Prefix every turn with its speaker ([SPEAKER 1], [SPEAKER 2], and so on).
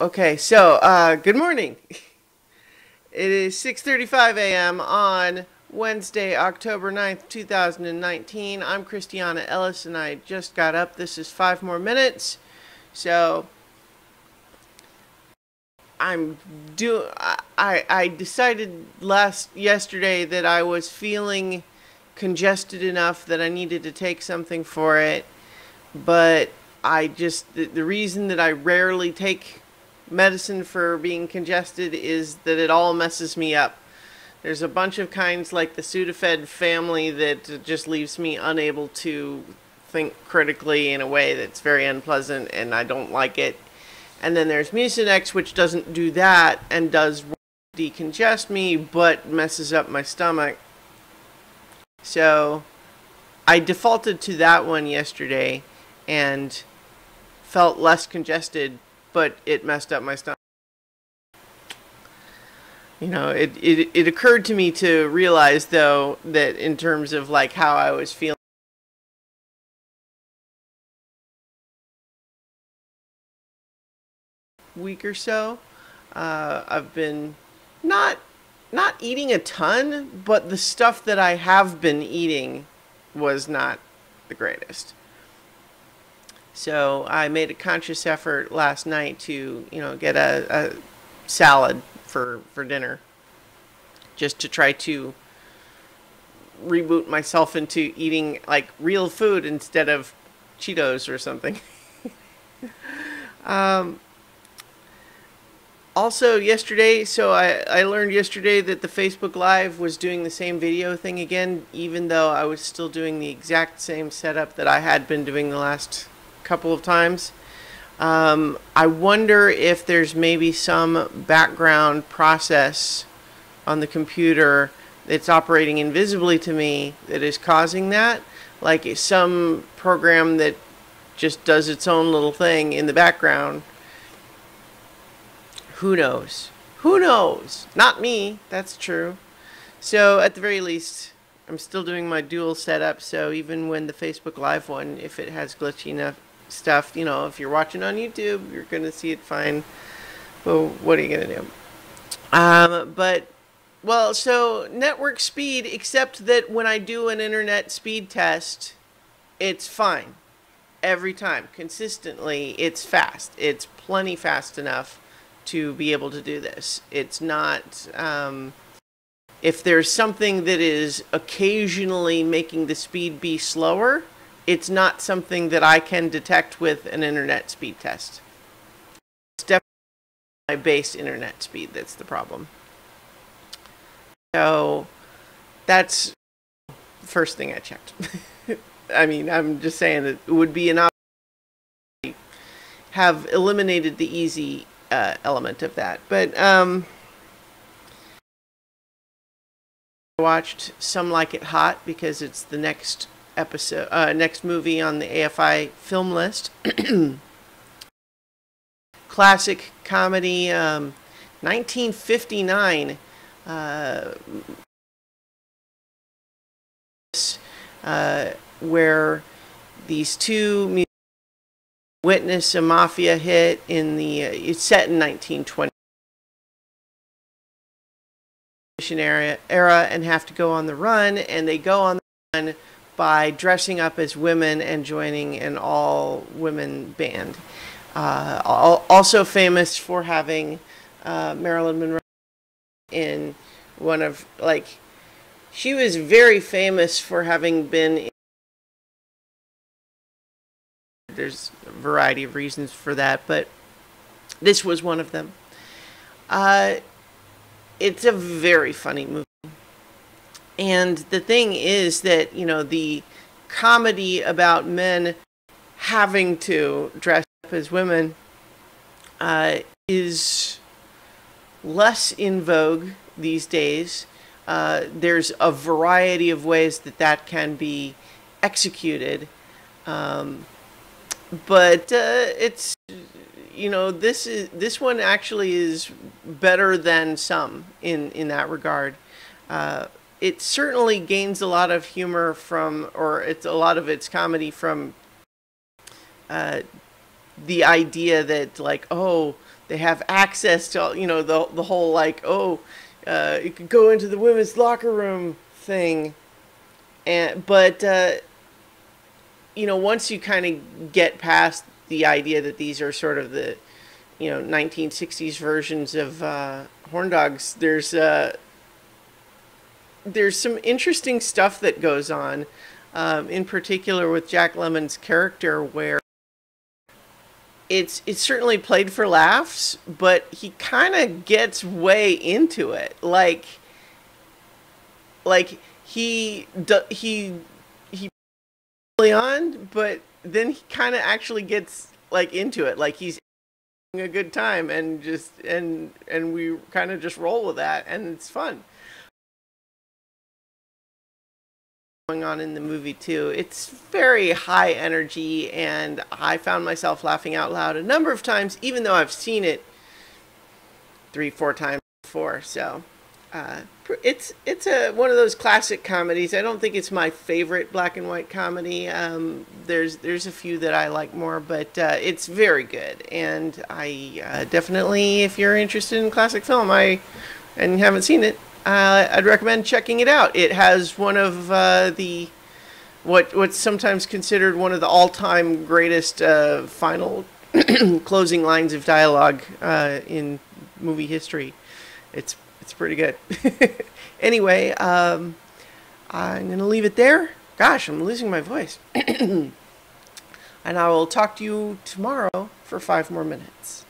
[SPEAKER 1] Okay, so good morning. It is 6:35 a.m. on Wednesday, October 9th, 2019. I'm Christiana Ellis and I just got up. This is 5 more minutes. So I decided yesterday that I was feeling congested enough that I needed to take something for it, but the reason that I rarely take medicine for being congested is that it all messes me up. There's a bunch of kinds like the Sudafed family that just leaves me unable to think critically in a way that's very unpleasant and I don't like it. And then there's Mucinex, which doesn't do that and does decongest me but messes up my stomach. So I defaulted to that one yesterday and felt less congested, but it messed up my stomach. You know, it occurred to me to realize, though, that in terms of like how I was feeling week or so, I've been not eating a ton, but the stuff that I have been eating was not the greatest. So I made a conscious effort last night to, get a salad for dinner, just to try to reboot myself into eating like real food instead of Cheetos or something. Also yesterday, so I learned yesterday that the Facebook Live was doing the same video thing again, even though I was still doing the exact same setup that I had been doing the last couple of times. I wonder if there's maybe some background process on the computer that's operating invisibly to me that is causing that, like some program that just does its own little thing in the background. Who knows? Who knows? Not me, that's true. So at the very least, I'm still doing my dual setup, so even when the Facebook Live one, if it has glitchy enough stuff, if you're watching on YouTube, you're going to see it fine. Well, what are you going to do? So network speed, except that when I do an internet speed test, it's fine. Every time, consistently, it's fast. It's plenty fast enough to be able to do this. It's not, if there's something that is occasionally making the speed be slower, it's not something that I can detect with an internet speed test. It's definitely my base internet speed that's the problem. So that's the first thing I checked. I mean, I'm just saying that it would be an option to have eliminated the easy element of that. But I watched Some Like It Hot because it's the next next movie on the AFI film list. Classic comedy, 1959. Where these two witness a mafia hit in the it's set in 1920 era and have to go on the run, and they go on the run by dressing up as women and joining an all-women band. Also famous for having Marilyn Monroe in one of, she was very famous for having been in, there's a variety of reasons for that, but this was one of them. It's a very funny movie. And the thing is that, the comedy about men having to dress up as women is less in vogue these days. There's a variety of ways that can be executed. But it's, this one actually is better than some in that regard. It certainly gains a lot of humor from, or it's a lot of its comedy from the idea that like, oh, they have access to, you know, the whole like, oh, you could go into the women's locker room thing, and but you know, once you kind of get past the idea that these are sort of the, you know, 1960s versions of horn dogs, there's some interesting stuff that goes on, in particular with Jack Lemmon's character, where it's certainly played for laughs, but he kind of gets way into it. Like he early on, but then he kind of actually gets like into it. Like he's having a good time, and just and we kind of just roll with that, and it's fun. Going on in the movie too. It's very high energy, and I found myself laughing out loud a number of times, even though I've seen it 3, 4 times before. So it's a one of those classic comedies. I don't think it's my favorite black and white comedy. There's a few that I like more, but it's very good. And I definitely, if you're interested in classic film, and you haven't seen it, I'd recommend checking it out. It has one of the what's sometimes considered one of the all-time greatest final closing lines of dialogue in movie history. It's pretty good. Anyway, I'm gonna leave it there. Gosh, I'm losing my voice. And I will talk to you tomorrow for 5 more minutes.